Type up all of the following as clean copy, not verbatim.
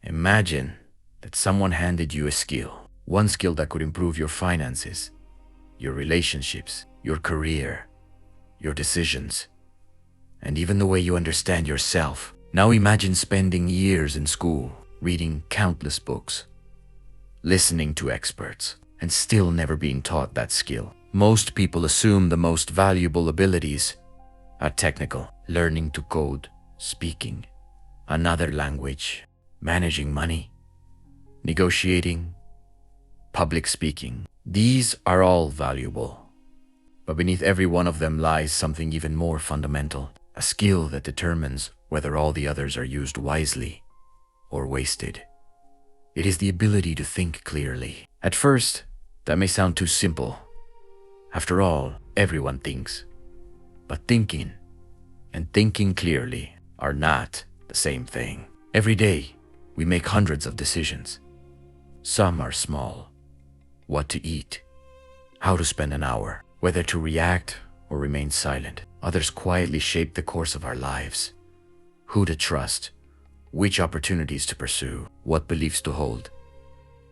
Imagine that someone handed you a skill, one skill that could improve your finances, your relationships, your career, your decisions, and even the way you understand yourself. Now imagine spending years in school, reading countless books, listening to experts, and still never being taught that skill. Most people assume the most valuable abilities are technical, learning to code, speaking another language, managing money, negotiating, public speaking. These are all valuable. But beneath every one of them lies something even more fundamental, a skill that determines whether all the others are used wisely or wasted. It is the ability to think clearly. At first, that may sound too simple. After all, everyone thinks. But thinking and thinking clearly are not the same thing. Every day, we make hundreds of decisions. Some are small. What to eat, how to spend an hour, whether to react or remain silent. Others quietly shape the course of our lives. Who to trust, which opportunities to pursue, what beliefs to hold,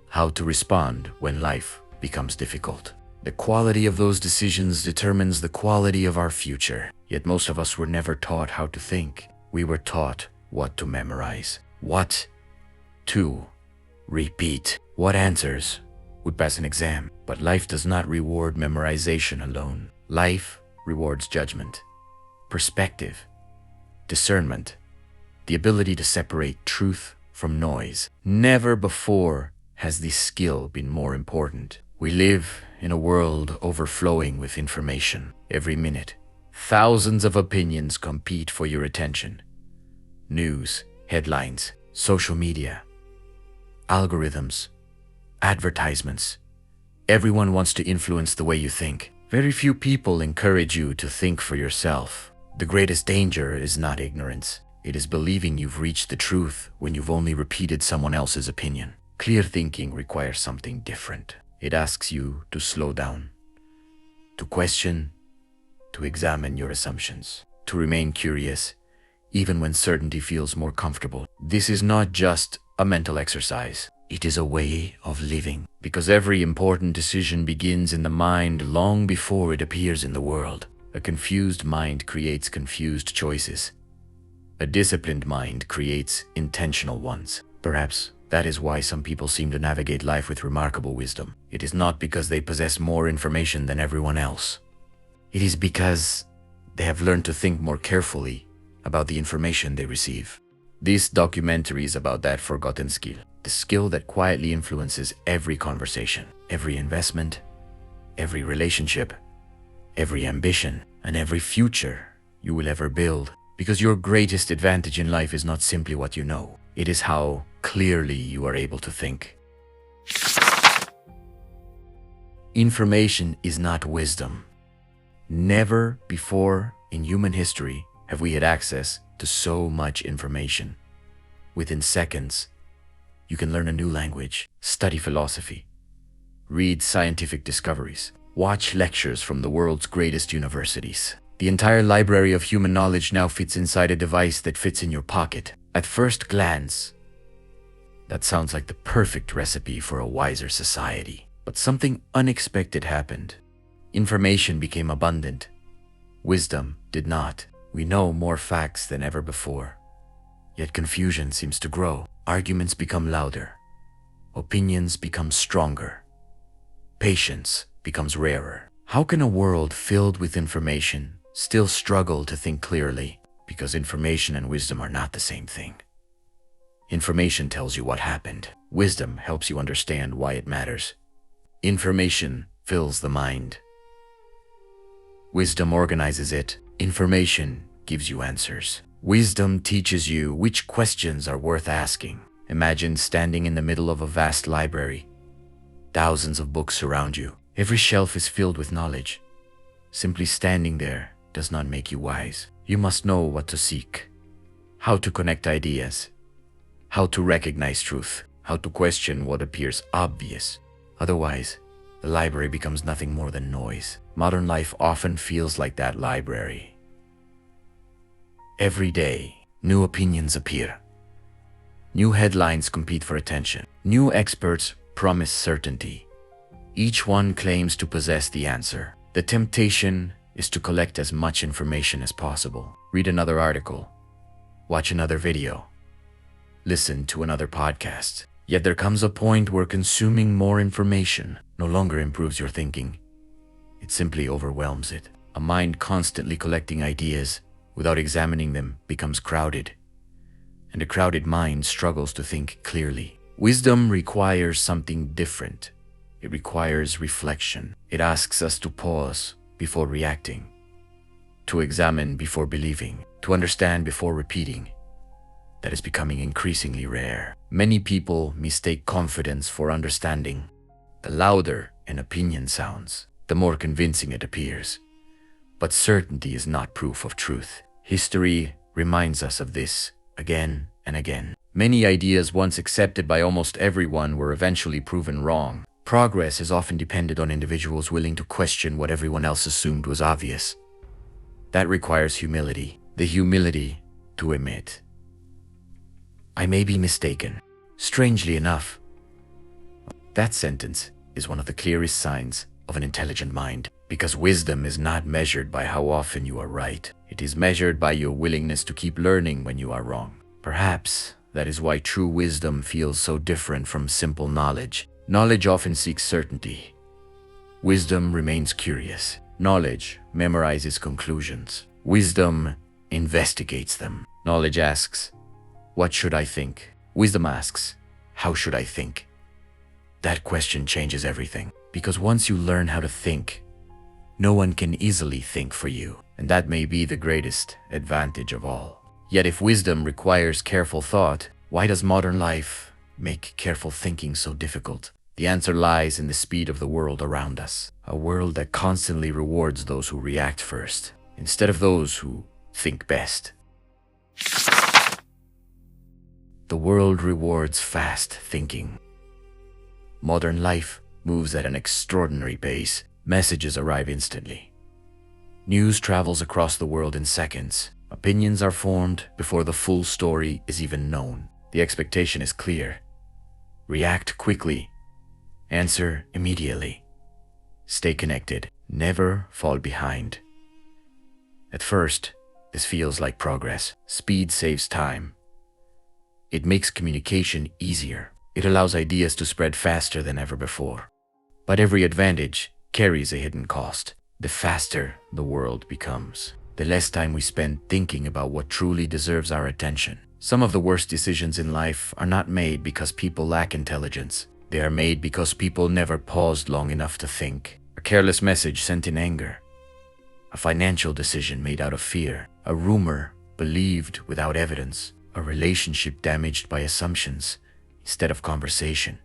how to respond when life becomes difficult. The quality of those decisions determines the quality of our future. Yet most of us were never taught how to think. We were taught what to memorize, what to repeat, what answers would pass an exam. But life does not reward memorization alone. Life rewards judgment, perspective, discernment, the ability to separate truth from noise. Never before has this skill been more important. We live in a world overflowing with information. Every minute, thousands of opinions compete for your attention. News, headlines, social media, algorithms, advertisements. Everyone wants to influence the way you think. Very few people encourage you to think for yourself. The greatest danger is not ignorance. It is believing you've reached the truth when you've only repeated someone else's opinion. Clear thinking requires something different. It asks you to slow down, to question, to examine your assumptions, to remain curious, even when certainty feels more comfortable. This is not just a mental exercise. It is a way of living, because every important decision begins in the mind long before it appears in the world. A confused mind creates confused choices. A disciplined mind creates intentional ones. Perhaps that is why some people seem to navigate life with remarkable wisdom. It is not because they possess more information than everyone else. It is because they have learned to think more carefully about the information they receive. This documentary is about that forgotten skill, the skill that quietly influences every conversation, every investment, every relationship, every ambition, and every future you will ever build. Because your greatest advantage in life is not simply what you know. It is how clearly you are able to think. Information is not wisdom. Never before in human history have we had access to so much information. Within seconds, you can learn a new language, study philosophy, read scientific discoveries, watch lectures from the world's greatest universities. The entire library of human knowledge now fits inside a device that fits in your pocket. At first glance, that sounds like the perfect recipe for a wiser society. But something unexpected happened. Information became abundant. Wisdom did not. We know more facts than ever before. Yet confusion seems to grow. Arguments become louder. Opinions become stronger. Patience becomes rarer. How can a world filled with information still struggle to think clearly? Because information and wisdom are not the same thing. Information tells you what happened. Wisdom helps you understand why it matters. Information fills the mind. Wisdom organizes it. Information gives you answers. Wisdom teaches you which questions are worth asking. Imagine standing in the middle of a vast library. Thousands of books surround you. Every shelf is filled with knowledge. Simply standing there does not make you wise. You must know what to seek, how to connect ideas, how to recognize truth, how to question what appears obvious. Otherwise, the library becomes nothing more than noise. Modern life often feels like that library. Every day, new opinions appear. New headlines compete for attention. New experts promise certainty. Each one claims to possess the answer. The temptation is to collect as much information as possible. Read another article, watch another video, listen to another podcast. Yet there comes a point where consuming more information no longer improves your thinking. It simply overwhelms it. A mind constantly collecting ideas without examining them becomes crowded, and a crowded mind struggles to think clearly. Wisdom requires something different. It requires reflection. It asks us to pause before reacting, to examine before believing, to understand before repeating. That is becoming increasingly rare. Many people mistake confidence for understanding. The louder an opinion sounds, the more convincing it appears. But certainty is not proof of truth. History reminds us of this again and again. Many ideas once accepted by almost everyone were eventually proven wrong. Progress has often depended on individuals willing to question what everyone else assumed was obvious. That requires humility, the humility to admit, I may be mistaken. Strangely enough, that sentence is one of the clearest signs of an intelligent mind, because wisdom is not measured by how often you are right. It is measured by your willingness to keep learning when you are wrong. Perhaps that is why true wisdom feels so different from simple knowledge. Knowledge often seeks certainty. Wisdom remains curious. Knowledge memorizes conclusions. Wisdom investigates them. Knowledge asks, what should I think? Wisdom asks, how should I think? That question changes everything, because once you learn how to think, no one can easily think for you, and that may be the greatest advantage of all. Yet if wisdom requires careful thought, why does modern life make careful thinking so difficult? The answer lies in the speed of the world around us, a world that constantly rewards those who react first, instead of those who think best. The world rewards fast thinking. Modern life moves at an extraordinary pace. Messages arrive instantly. News travels across the world in seconds. Opinions are formed before the full story is even known. The expectation is clear. React quickly. Answer immediately. Stay connected. Never fall behind. At first, this feels like progress. Speed saves time. It makes communication easier. It allows ideas to spread faster than ever before. But every advantage carries a hidden cost. The faster the world becomes, the less time we spend thinking about what truly deserves our attention. Some of the worst decisions in life are not made because people lack intelligence. They are made because people never paused long enough to think. A careless message sent in anger. A financial decision made out of fear. A rumor believed without evidence. A relationship damaged by assumptions instead of conversation.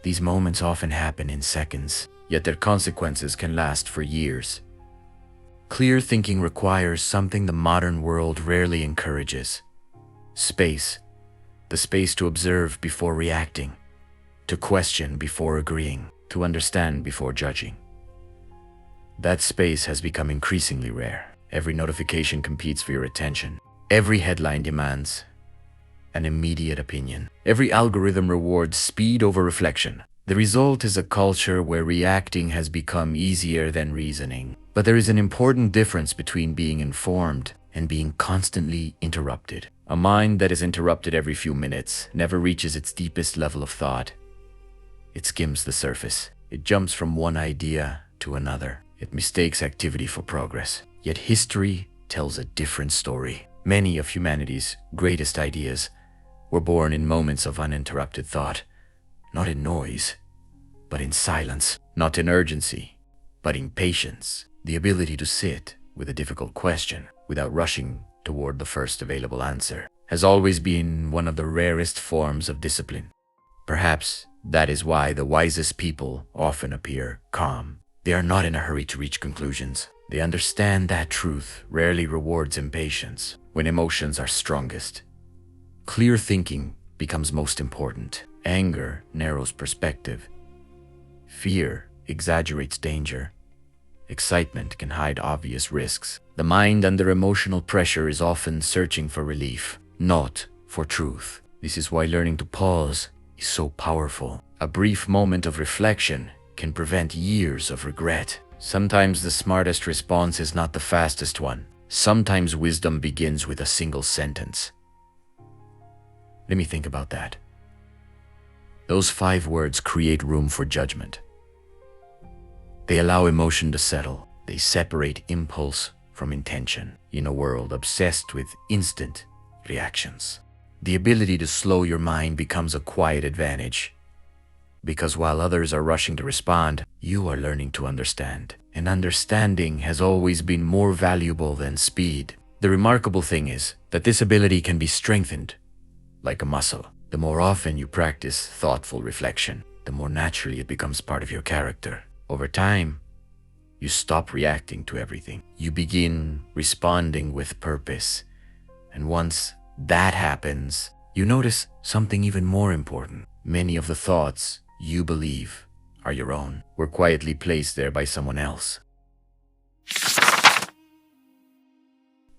These moments often happen in seconds, yet their consequences can last for years. Clear thinking requires something the modern world rarely encourages: space. The space to observe before reacting, to question before agreeing, to understand before judging. That space has become increasingly rare. Every notification competes for your attention. Every headline demands an immediate opinion. Every algorithm rewards speed over reflection. The result is a culture where reacting has become easier than reasoning. But there is an important difference between being informed and being constantly interrupted. A mind that is interrupted every few minutes never reaches its deepest level of thought. It skims the surface. It jumps from one idea to another. It mistakes activity for progress. Yet history tells a different story. Many of humanity's greatest ideas were born in moments of uninterrupted thought, not in noise, but in silence, not in urgency, but in patience. The ability to sit with a difficult question without rushing toward the first available answer has always been one of the rarest forms of discipline. Perhaps that is why the wisest people often appear calm. They are not in a hurry to reach conclusions. They understand that truth rarely rewards impatience when emotions are strongest. Clear thinking becomes most important. Anger narrows perspective. Fear exaggerates danger. Excitement can hide obvious risks. The mind under emotional pressure is often searching for relief, not for truth. This is why learning to pause is so powerful. A brief moment of reflection can prevent years of regret. Sometimes the smartest response is not the fastest one. Sometimes wisdom begins with a single sentence. Let me think about that. Those 5 words create room for judgment. They allow emotion to settle. They separate impulse from intention in a world obsessed with instant reactions. The ability to slow your mind becomes a quiet advantage, because while others are rushing to respond, you are learning to understand. And understanding has always been more valuable than speed. The remarkable thing is that this ability can be strengthened like a muscle. The more often you practice thoughtful reflection, the more naturally it becomes part of your character. Over time, you stop reacting to everything. You begin responding with purpose. And once that happens, you notice something even more important. Many of the thoughts you believe are your own were quietly placed there by someone else.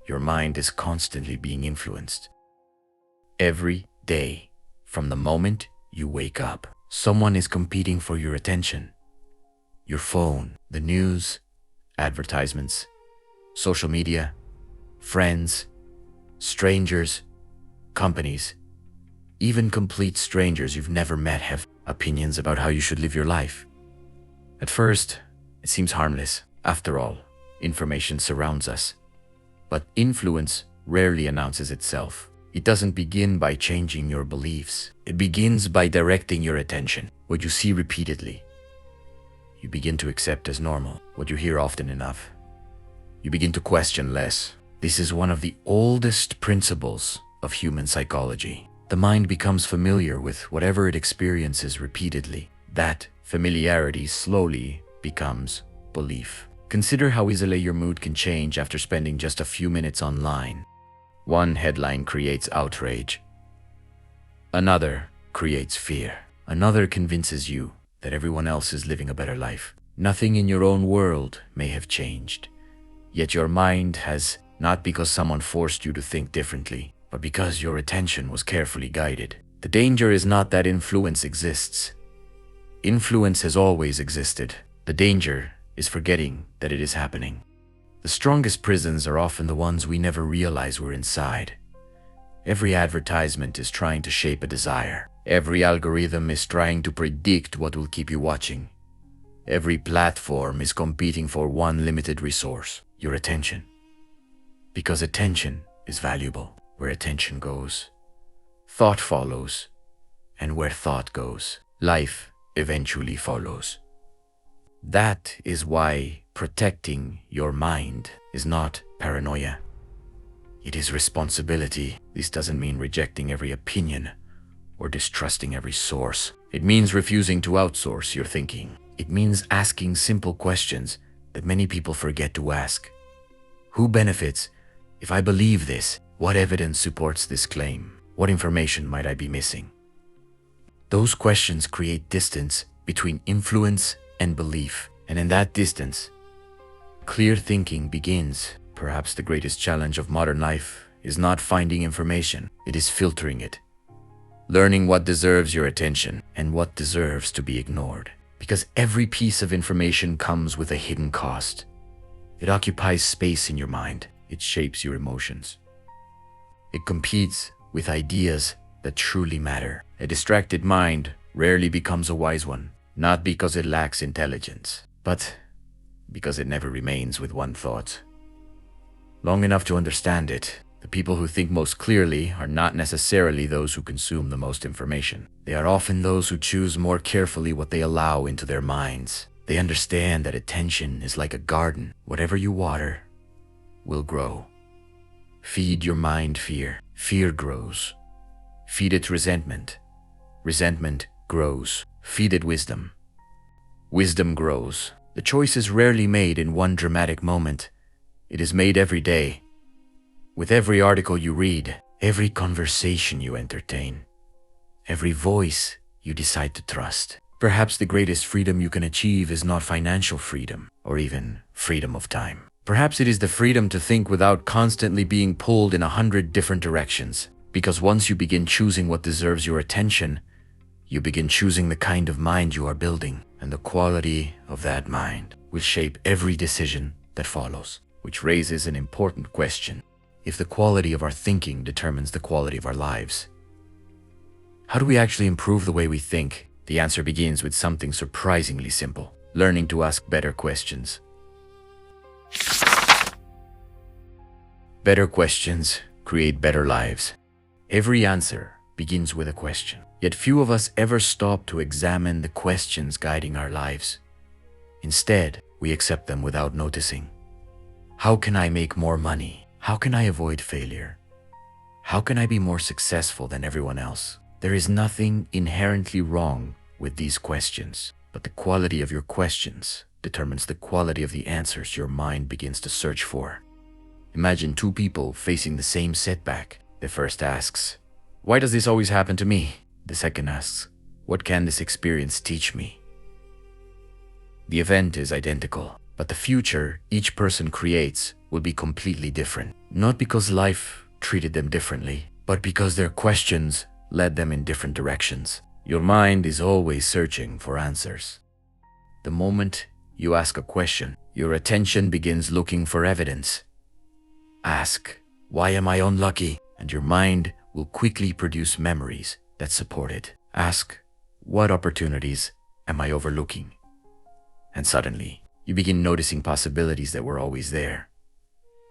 Your mind is constantly being influenced. Every day, from the moment you wake up, someone is competing for your attention. Your phone, the news, advertisements, social media, friends, strangers, companies, even complete strangers you've never met have opinions about how you should live your life. At first, it seems harmless. After all, information surrounds us. But influence rarely announces itself. It doesn't begin by changing your beliefs. It begins by directing your attention. What you see repeatedly, you begin to accept as normal. What you hear often enough, you begin to question less. This is one of the oldest principles of human psychology. The mind becomes familiar with whatever it experiences repeatedly. That familiarity slowly becomes belief. Consider how easily your mood can change after spending just a few minutes online. One headline creates outrage. Another creates fear. Another convinces you that everyone else is living a better life. Nothing in your own world may have changed. Yet your mind has, not because someone forced you to think differently, but because your attention was carefully guided. The danger is not that influence exists. Influence has always existed. The danger is forgetting that it is happening. The strongest prisons are often the ones we never realize we're inside. Every advertisement is trying to shape a desire. Every algorithm is trying to predict what will keep you watching. Every platform is competing for one limited resource, your attention. Because attention is valuable. Where attention goes, thought follows. And where thought goes, life eventually follows. That is why protecting your mind is not paranoia. It is responsibility. This doesn't mean rejecting every opinion or distrusting every source. It means refusing to outsource your thinking. It means asking simple questions that many people forget to ask. Who benefits if I believe this? What evidence supports this claim? What information might I be missing? Those questions create distance between influence and belief. And in that distance, clear thinking begins. Perhaps the greatest challenge of modern life is not finding information. It is filtering it. Learning what deserves your attention and what deserves to be ignored. Because every piece of information comes with a hidden cost. It occupies space in your mind. It shapes your emotions. It competes with ideas that truly matter. A distracted mind rarely becomes a wise one, not because it lacks intelligence, but because it never remains with one thought long enough to understand it. The people who think most clearly are not necessarily those who consume the most information. They are often those who choose more carefully what they allow into their minds. They understand that attention is like a garden. Whatever you water will grow. Feed your mind fear. Fear grows. Feed it resentment. Resentment grows. Feed it wisdom. Wisdom grows. The choice is rarely made in one dramatic moment. It is made every day. With every article you read, every conversation you entertain, every voice you decide to trust. Perhaps the greatest freedom you can achieve is not financial freedom, or even freedom of time. Perhaps it is the freedom to think without constantly being pulled in 100 different directions. Because once you begin choosing what deserves your attention, you begin choosing the kind of mind you are building, and the quality of that mind will shape every decision that follows. Which raises an important question. If the quality of our thinking determines the quality of our lives, how do we actually improve the way we think? The answer begins with something surprisingly simple: learning to ask better questions. Better questions create better lives. Every answer begins with a question. Yet few of us ever stop to examine the questions guiding our lives. Instead, we accept them without noticing. How can I make more money? How can I avoid failure? How can I be more successful than everyone else? There is nothing inherently wrong with these questions, but the quality of your questions determines the quality of the answers your mind begins to search for. Imagine two people facing the same setback. The first asks, "Why does this always happen to me?" The second asks, "What can this experience teach me?" The event is identical, but the future each person creates will be completely different. Not because life treated them differently, but because their questions led them in different directions. Your mind is always searching for answers. The moment you ask a question, your attention begins looking for evidence. Ask, "Why am I unlucky?" and your mind will quickly produce memories that support it. Ask, "What opportunities am I overlooking?" And suddenly, you begin noticing possibilities that were always there.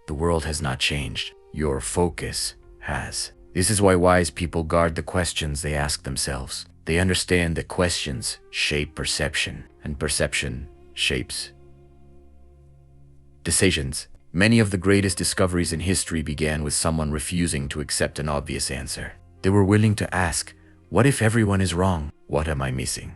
The world has not changed. Your focus has. This is why wise people guard the questions they ask themselves. They understand that questions shape perception, and perception shapes decisions. Many of the greatest discoveries in history began with someone refusing to accept an obvious answer. They were willing to ask, "What if everyone is wrong? What am I missing?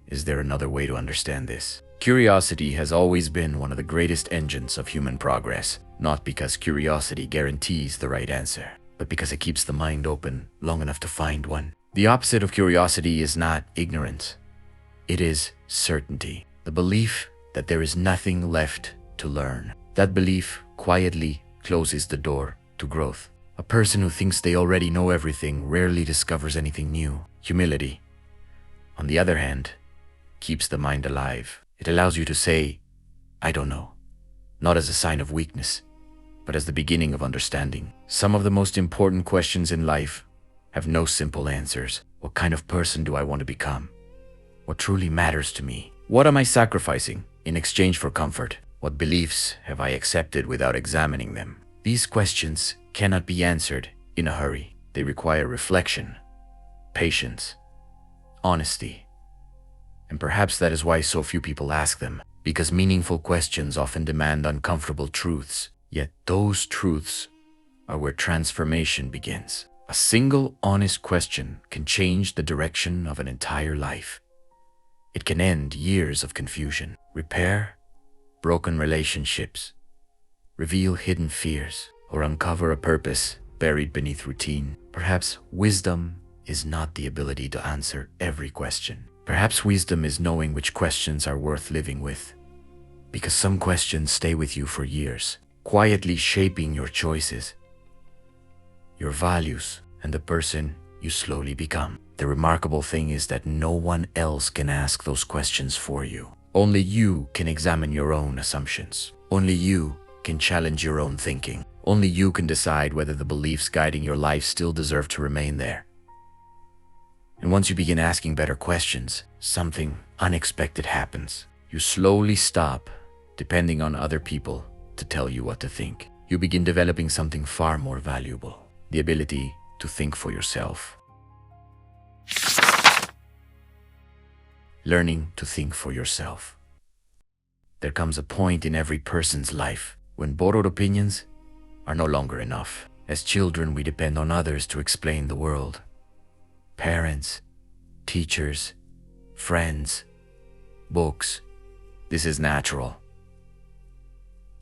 Is there another way to understand this?" Curiosity has always been one of the greatest engines of human progress, not because curiosity guarantees the right answer, but because it keeps the mind open long enough to find one. The opposite of curiosity is not ignorance. It is certainty, the belief that there is nothing left to learn. That belief quietly closes the door to growth. A person who thinks they already know everything rarely discovers anything new. Humility, on the other hand, keeps the mind alive. It allows you to say, "I don't know," not as a sign of weakness, but as the beginning of understanding. Some of the most important questions in life have no simple answers. What kind of person do I want to become? What truly matters to me? What am I sacrificing in exchange for comfort? What beliefs have I accepted without examining them? These questions cannot be answered in a hurry. They require reflection, patience, honesty. And perhaps that is why so few people ask them, because meaningful questions often demand uncomfortable truths. Yet those truths are where transformation begins. A single honest question can change the direction of an entire life. It can end years of confusion, repair broken relationships, reveal hidden fears, or uncover a purpose buried beneath routine. Perhaps wisdom is not the ability to answer every question. Perhaps wisdom is knowing which questions are worth living with, because some questions stay with you for years, quietly shaping your choices, your values, and the person you slowly become. The remarkable thing is that no one else can ask those questions for you. Only you can examine your own assumptions. Only you can challenge your own thinking. Only you can decide whether the beliefs guiding your life still deserve to remain there. And once you begin asking better questions, something unexpected happens. You slowly stop depending on other people to tell you what to think. You begin developing something far more valuable: the ability to think for yourself. Learning to think for yourself. There comes a point in every person's life when borrowed opinions are no longer enough. As children, we depend on others to explain the world. Parents, teachers, friends, books. This is natural.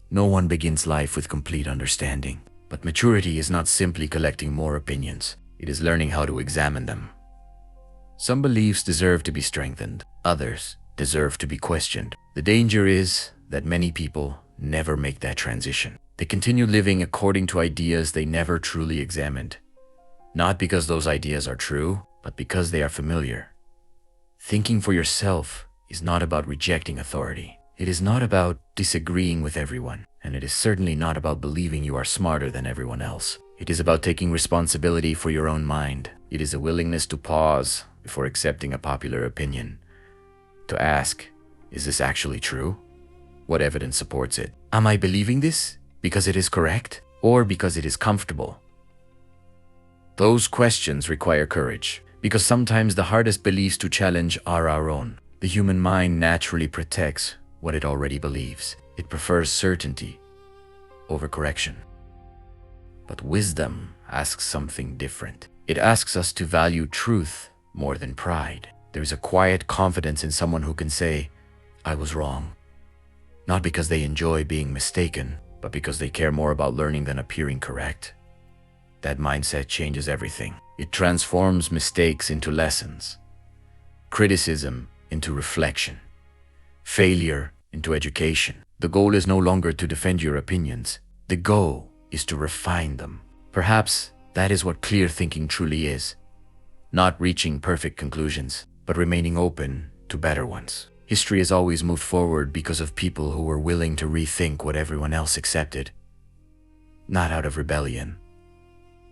No one begins life with complete understanding. But maturity is not simply collecting more opinions. It is learning how to examine them. Some beliefs deserve to be strengthened. Others deserve to be questioned. The danger is that many people never make that transition. They continue living according to ideas they never truly examined. Not because those ideas are true, but because they are familiar. Thinking for yourself is not about rejecting authority. It is not about disagreeing with everyone, and it is certainly not about believing you are smarter than everyone else. It is about taking responsibility for your own mind. It is a willingness to pause before accepting a popular opinion. To ask, is this actually true? What evidence supports it? Am I believing this because it is correct or because it is comfortable? Those questions require courage, because sometimes the hardest beliefs to challenge are our own. The human mind naturally protects what it already believes. It prefers certainty over correction. But wisdom asks something different. It asks us to value truth more than pride. There is a quiet confidence in someone who can say, I was wrong. Not because they enjoy being mistaken, but because they care more about learning than appearing correct. That mindset changes everything. It transforms mistakes into lessons, criticism into reflection, failure into education. The goal is no longer to defend your opinions. The goal is to refine them. Perhaps that is what clear thinking truly is. Not reaching perfect conclusions, but remaining open to better ones. History has always moved forward because of people who were willing to rethink what everyone else accepted. Not out of rebellion,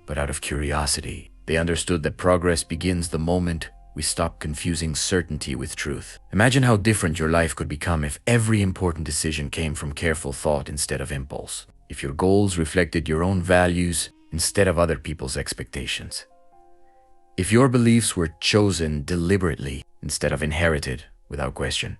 but out of curiosity. They understood that progress begins the moment we stop confusing certainty with truth. Imagine how different your life could become if every important decision came from careful thought instead of impulse. If your goals reflected your own values instead of other people's expectations. If your beliefs were chosen deliberately instead of inherited without question.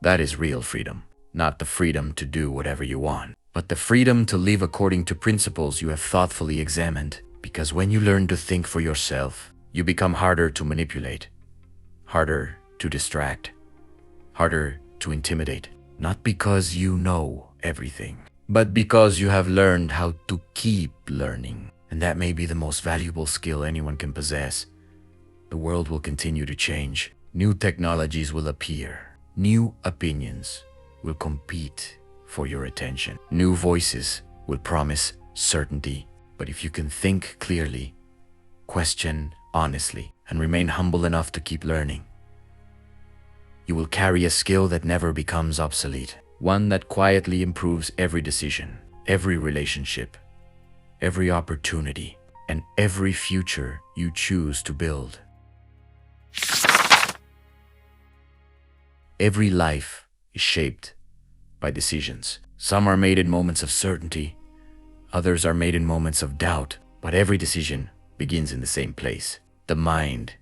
That is real freedom. Not the freedom to do whatever you want, but the freedom to live according to principles you have thoughtfully examined. Because when you learn to think for yourself, you become harder to manipulate, harder to distract, harder to intimidate. Not because you know everything, but because you have learned how to keep learning. And that may be the most valuable skill anyone can possess. The world will continue to change. New technologies will appear. New opinions will compete for your attention. New voices will promise certainty. But if you can think clearly, question honestly, and remain humble enough to keep learning, you will carry a skill that never becomes obsolete. One that quietly improves every decision, every relationship, every opportunity, and every future you choose to build. Every life is shaped by decisions. Some are made in moments of certainty, others are made in moments of doubt, but every decision begins in the same place, the mind.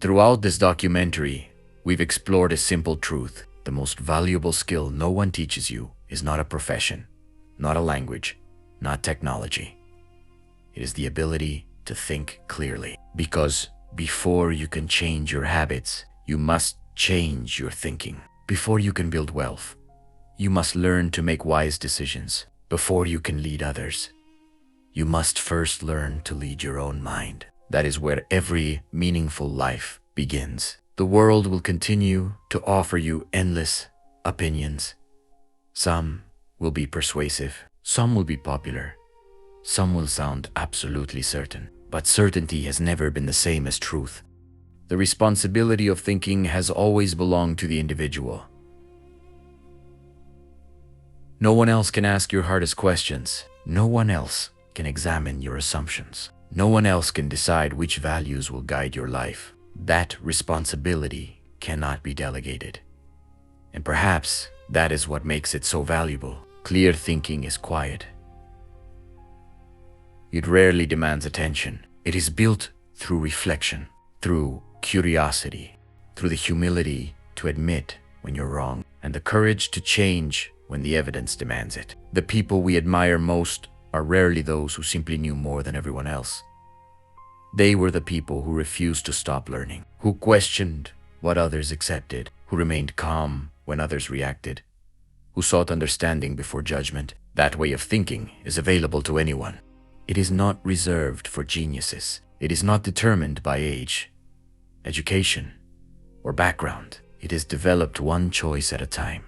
Throughout this documentary, we've explored a simple truth. The most valuable skill no one teaches you is not a profession, not a language, not technology. It is the ability to think clearly. Because before you can change your habits, you must change your thinking. Before you can build wealth, you must learn to make wise decisions. Before you can lead others, you must first learn to lead your own mind. That is where every meaningful life begins. The world will continue to offer you endless opinions. Some will be persuasive, some will be popular, some will sound absolutely certain. But certainty has never been the same as truth. The responsibility of thinking has always belonged to the individual. No one else can ask your hardest questions. No one else can examine your assumptions. No one else can decide which values will guide your life. That responsibility cannot be delegated. And perhaps that is what makes it so valuable. Clear thinking is quiet. It rarely demands attention. It is built through reflection, through curiosity, through the humility to admit when you're wrong, and the courage to change when the evidence demands it. The people we admire most are rarely those who simply knew more than everyone else. They were the people who refused to stop learning, who questioned what others accepted, who remained calm when others reacted, who sought understanding before judgment. That way of thinking is available to anyone. It is not reserved for geniuses. It is not determined by age, education, or background. It is developed one choice at a time.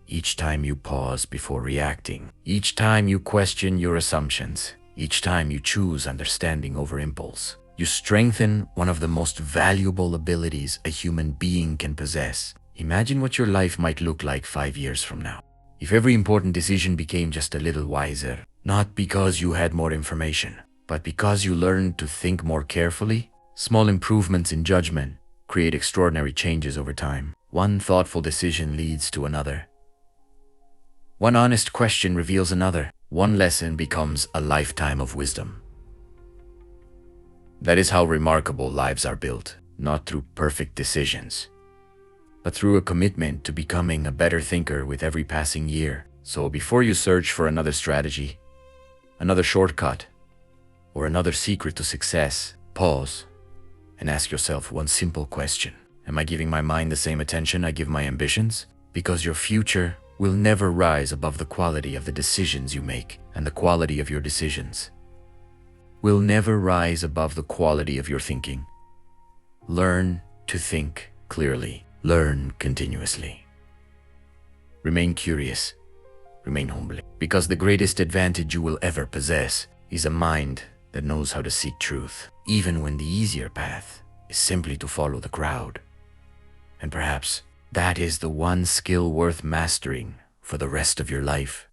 Each time you pause before reacting, each time you question your assumptions, Each time you choose understanding over impulse, you strengthen one of the most valuable abilities a human being can possess. Imagine what your life might look like 5 years from now. If every important decision became just a little wiser, not because you had more information, but because you learned to think more carefully. Small improvements in judgment create extraordinary changes over time. One thoughtful decision leads to another. One honest question reveals another. One lesson becomes a lifetime of wisdom. That is how remarkable lives are built, not through perfect decisions, but through a commitment to becoming a better thinker with every passing year. So before you search for another strategy, another shortcut, or another secret to success, pause and ask yourself one simple question. Am I giving my mind the same attention I give my ambitions? Because your future will never rise above the quality of the decisions you make, and the quality of your decisions will never rise above the quality of your thinking. Learn to think clearly. Learn continuously. Remain curious. Remain humble. Because the greatest advantage you will ever possess is a mind that knows how to seek truth, even when the easier path is simply to follow the crowd. And perhaps that is the one skill worth mastering for the rest of your life.